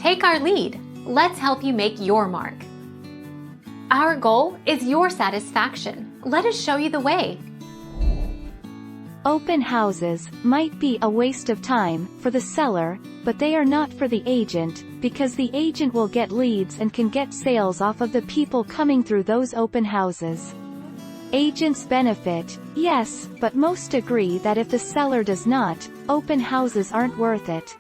Take our lead. Let's help you make your mark. Our goal is your satisfaction. Let us show you the way. Open houses might be a waste of time for the seller, but they are not for the agent, because the agent will get leads and can get sales off of the people coming through those open houses. Agents benefit, yes, but most agree that if the seller does not, open houses aren't worth it.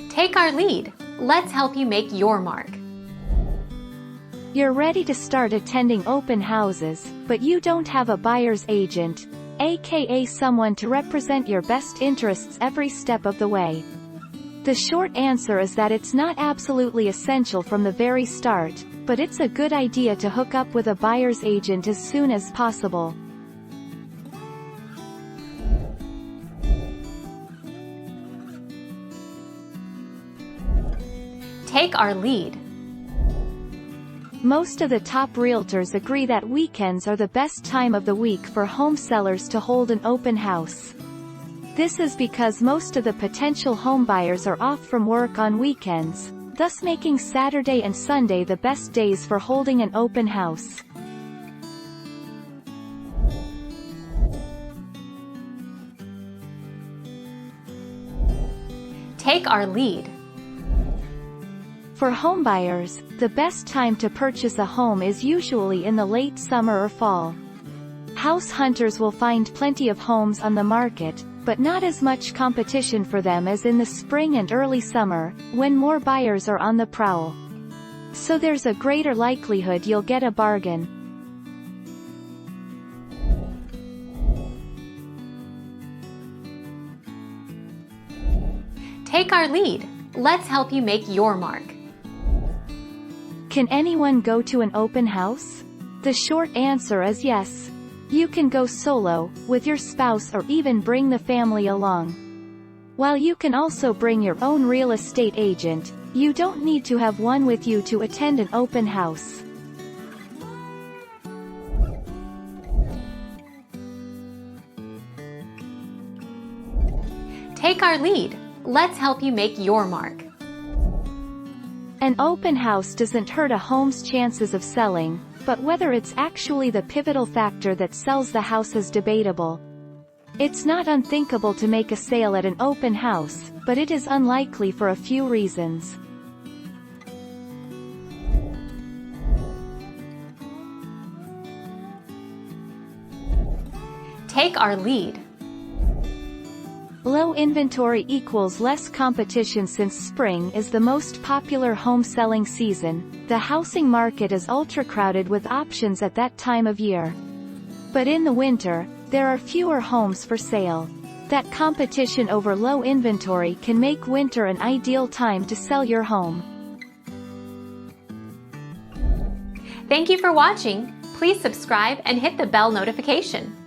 Take our lead. Let's help you make your mark. You're ready to start attending open houses, but you don't have a buyer's agent, aka someone to represent your best interests every step of the way. The short answer is that it's not absolutely essential from the very start, but it's a good idea to hook up with a buyer's agent as soon as possible. Take our lead. Most of the top realtors agree that weekends are the best time of the week for home sellers to hold an open house. This is because most of the potential home buyers are off from work on weekends, thus making Saturday and Sunday the best days for holding an open house. Take our lead. For homebuyers, the best time to purchase a home is usually in the late summer or fall. House hunters will find plenty of homes on the market, but not as much competition for them as in the spring and early summer, when more buyers are on the prowl. So there's a greater likelihood you'll get a bargain. Take our lead. Let's help you make your mark. Can anyone go to an open house? The short answer is yes. You can go solo, with your spouse, or even bring the family along. While you can also bring your own real estate agent, you don't need to have one with you to attend an open house. Take our lead. Let's help you make your mark. An open house doesn't hurt a home's chances of selling, but whether it's actually the pivotal factor that sells the house is debatable. It's not unthinkable to make a sale at an open house, but it is unlikely for a few reasons. Take our lead. Low inventory equals less competition. Since spring is the most popular home selling season, the housing market is ultra-crowded with options at that time of year. But in the winter, there are fewer homes for sale. That competition over low inventory can make winter an ideal time to sell your home. Thank you for watching. Please subscribe and hit the bell notification.